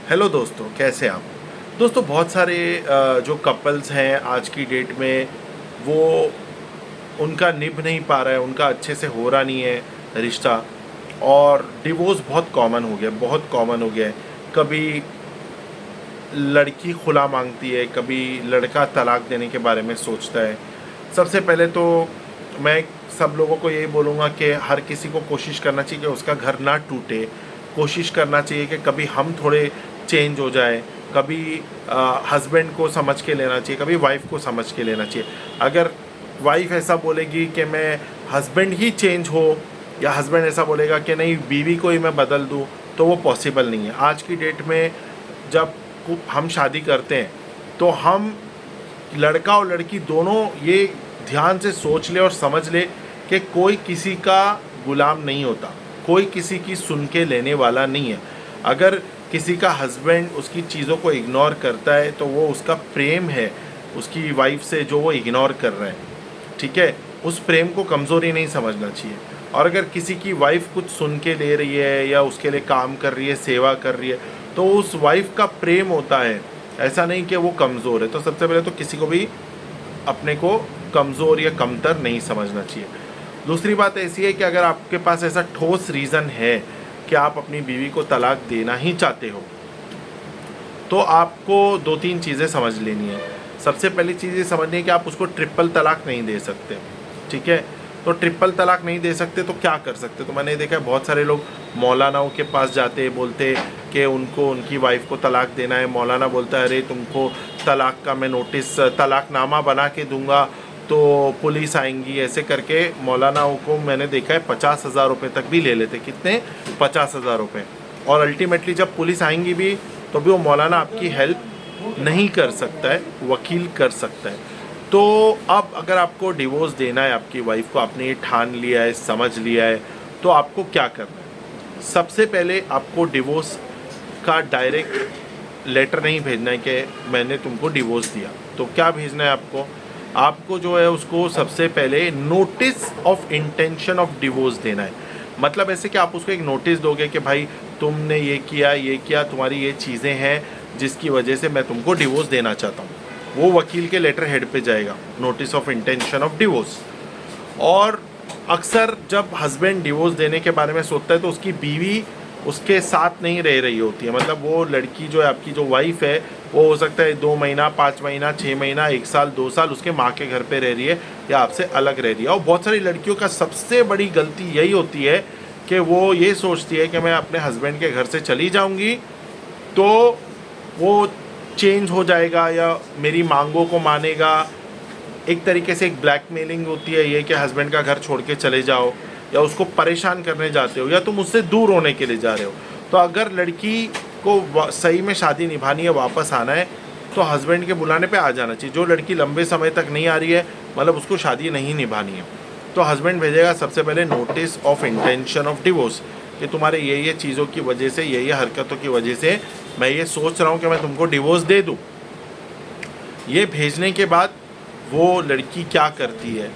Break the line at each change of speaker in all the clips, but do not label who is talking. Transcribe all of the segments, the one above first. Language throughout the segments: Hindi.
हेलो दोस्तों, कैसे आप। दोस्तों, बहुत सारे जो कपल्स हैं आज की डेट में, वो उनका निभ नहीं पा रहा है, उनका अच्छे से हो रहा नहीं है रिश्ता, और डिवोर्स बहुत कॉमन हो गया, बहुत कॉमन हो गया है। कभी लड़की खुला मांगती है, कभी लड़का तलाक देने के बारे में सोचता है। सबसे पहले तो मैं सब लोगों को यही बोलूँगा कि हर किसी को कोशिश करना चाहिए कि उसका घर ना टूटे। कोशिश करना चाहिए कि कभी हम थोड़े चेंज हो जाए, कभी हस्बैंड को समझ के लेना चाहिए, कभी वाइफ को समझ के लेना चाहिए। अगर वाइफ ऐसा बोलेगी कि मैं हस्बैंड ही चेंज हो, या हस्बैंड ऐसा बोलेगा कि नहीं बीवी को ही मैं बदल दूँ, तो वो पॉसिबल नहीं है। आज की डेट में जब हम शादी करते हैं तो हम लड़का और लड़की दोनों ये ध्यान से सोच ले और समझ ले कि कोई किसी का गुलाम नहीं होता, कोई किसी की सुन के लेने वाला नहीं है। अगर किसी का हस्बैंड उसकी चीज़ों को इग्नोर करता है तो वो उसका प्रेम है उसकी वाइफ से जो वो इग्नोर कर रहे हैं, ठीक है। उस प्रेम को कमज़ोरी नहीं समझना चाहिए। और अगर किसी की वाइफ कुछ सुन के ले रही है या उसके लिए काम कर रही है, सेवा कर रही है, तो उस वाइफ का प्रेम होता है, ऐसा नहीं कि वो कमज़ोर है। तो सबसे पहले तो किसी को भी अपने को कमज़ोर या कमतर नहीं समझना चाहिए। दूसरी बात ऐसी है कि अगर आपके पास ऐसा ठोस रीज़न है कि आप अपनी बीवी को तलाक देना ही चाहते हो, तो आपको दो तीन चीज़ें समझ लेनी है। सबसे पहली चीज़ ये समझनी है कि आप उसको ट्रिपल तलाक नहीं दे सकते, ठीक है। तो ट्रिपल तलाक नहीं दे सकते तो क्या कर सकते। तो मैंने देखा है बहुत सारे लोग मौलानाओं के पास जाते, बोलते कि उनको उनकी वाइफ को तलाक देना है। मौलाना बोलता है अरे तुमको तलाक का मैं नोटिस, तलाकनामा बना के दूंगा तो पुलिस आएंगी। ऐसे करके मौलानाओं को मैंने देखा है 50,000 रुपये तक भी ले लेते। कितने? 50,000 रुपये। और अल्टीमेटली जब पुलिस आएंगी भी तो भी वो मौलाना आपकी हेल्प नहीं कर सकता है, वकील कर सकता है। तो अब अगर आपको डिवोर्स देना है आपकी वाइफ को, आपने ये ठान लिया है, समझ लिया है, तो आपको क्या करना है। सबसे पहले आपको डिवोर्स का डायरेक्ट लेटर नहीं भेजना है कि मैंने तुमको डिवोर्स दिया। तो क्या भेजना है आपको, आपको जो है उसको सबसे पहले notice of intention of divorce देना है। मतलब ऐसे कि आप उसको एक नोटिस दोगे कि भाई तुमने ये किया, तुम्हारी ये चीज़ें हैं जिसकी वजह से मैं तुमको डिवोर्स देना चाहता हूँ। वो वकील के लेटर हेड पे जाएगा, notice of intention of divorce. और अक्सर जब हस्बैंड डिवोर्स देने के बारे में सोचता है तो उसकी बीवी उसके साथ नहीं रह रही होती है। मतलब वो लड़की जो है, आपकी जो वाइफ है, वो हो सकता है 2 महीना, 5 महीना, 6 महीना, 1 साल, 2 साल उसके माँ के घर पे रह रही है या आपसे अलग रह रही है। और बहुत सारी लड़कियों का सबसे बड़ी गलती यही होती है कि वो ये सोचती है कि मैं अपने हस्बैंड के घर से चली जाऊंगी तो वो चेंज हो जाएगा या मेरी मांगों को मानेगा। एक तरीके से एक ब्लैकमेलिंग होती है ये कि हस्बैंड का घर छोड़ के चले जाओ, या उसको परेशान करने जाते हो, या तुम उससे दूर होने के लिए जा रहे हो। तो अगर लड़की को सही में शादी निभानी है, वापस आना है, तो हस्बैंड के बुलाने पे आ जाना चाहिए। जो लड़की लंबे समय तक नहीं आ रही है, मतलब उसको शादी नहीं निभानी है, तो हस्बैंड भेजेगा सबसे पहले notice of intention of divorce कि तुम्हारे ये चीज़ों की वजह से, ये हरकतों की वजह से मैं ये सोच रहा हूँ कि मैं तुमको डिवोर्स दे दूँ। ये भेजने के बाद वो लड़की क्या करती है,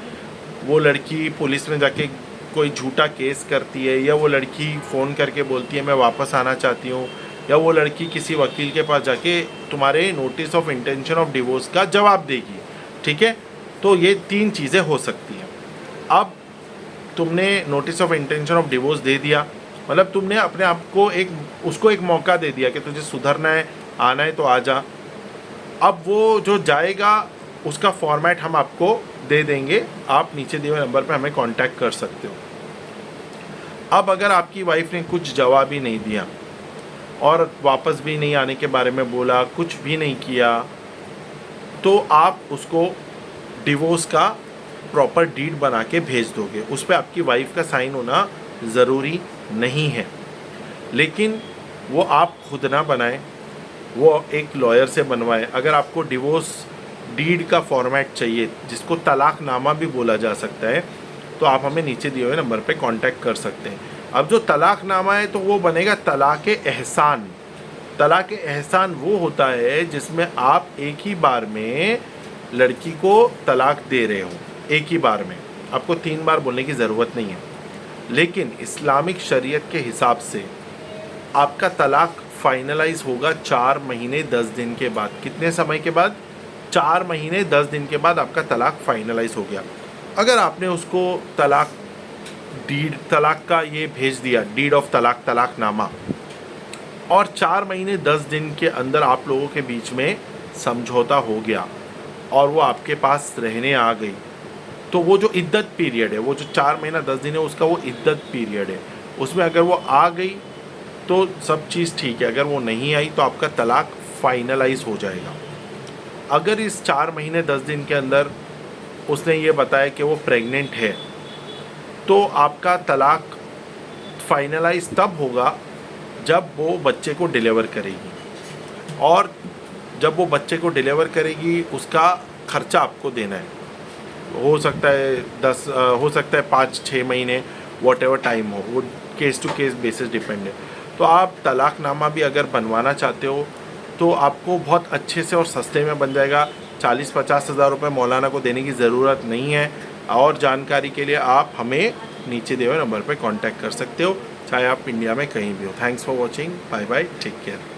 वो लड़की पुलिस में जाके कोई झूठा केस करती है, या वो लड़की फ़ोन करके बोलती है मैं वापस आना चाहती हूँ, या वो लड़की किसी वकील के पास जाके तुम्हारे notice of intention of divorce का जवाब देगी, ठीक है। तो ये 3 चीज़ें हो सकती हैं। अब तुमने notice of intention of divorce दे दिया, मतलब तुमने अपने आप को उसको एक मौका दे दिया कि तुझे सुधरना है, आना है तो आ जा। अब वो जो जाएगा उसका फॉर्मेट हम आपको दे देंगे, आप नीचे दिए हुए नंबर पे हमें कांटेक्ट कर सकते हो। अब अगर आपकी वाइफ ने कुछ जवाब ही नहीं दिया और वापस भी नहीं आने के बारे में बोला, कुछ भी नहीं किया, तो आप उसको डिवोर्स का प्रॉपर डीड बना के भेज दोगे। उस पर आपकी वाइफ का साइन होना ज़रूरी नहीं है, लेकिन वो आप खुद ना बनाएं, वो एक लॉयर से बनवाएं। अगर आपको डिवोर्स डीड का फॉर्मेट चाहिए, जिसको तलाकनामा भी बोला जा सकता है, तो आप हमें नीचे दिए हुए नंबर पे कांटेक्ट कर सकते हैं। अब जो तलाकनामा है तो वो बनेगा तलाक एहसान। तलाक एहसान वो होता है जिसमें आप एक ही बार में लड़की को तलाक दे रहे हो, एक ही बार में, आपको 3 बार बोलने की ज़रूरत नहीं है। लेकिन इस्लामिक शरीयत के हिसाब से आपका तलाक फाइनलाइज होगा 4 महीने 10 दिन के बाद। कितने समय के बाद? 4 महीने 10 दिन के बाद आपका तलाक फाइनलाइज हो गया। अगर आपने उसको तलाक का ये भेज दिया, डीड ऑफ तलाक, तलाकनामा, और 4 महीने 10 दिन के अंदर आप लोगों के बीच में समझौता हो गया और वो आपके पास रहने आ गई, तो वो जो इद्दत पीरियड है, वो जो 4 महीना 10 दिन है, उसका वो इद्दत पीरियड है, उसमें अगर वो आ गई तो सब चीज़ ठीक है। अगर वो नहीं आई तो आपका तलाक फाइनलाइज हो जाएगा। अगर इस 4 महीने 10 दिन के अंदर उसने ये बताया कि वो प्रेग्नेंट है, तो आपका तलाक फाइनलाइज तब होगा जब वो बच्चे को डिलीवर करेगी, और जब वो बच्चे को डिलीवर करेगी उसका खर्चा आपको देना है। हो सकता है 10, हो सकता है 5-6 महीने, वॉट एवर टाइम हो, वो case to case basis depend है। तो आप तलाकनामा भी अगर बनवाना चाहते हो तो आपको बहुत अच्छे से और सस्ते में बन जाएगा। 40-50 हज़ार रुपये मौलाना को देने की ज़रूरत नहीं है। और जानकारी के लिए आप हमें नीचे दिए हुए नंबर पर कांटेक्ट कर सकते हो, चाहे आप इंडिया में कहीं भी हो। Thanks for watching, bye bye, take care.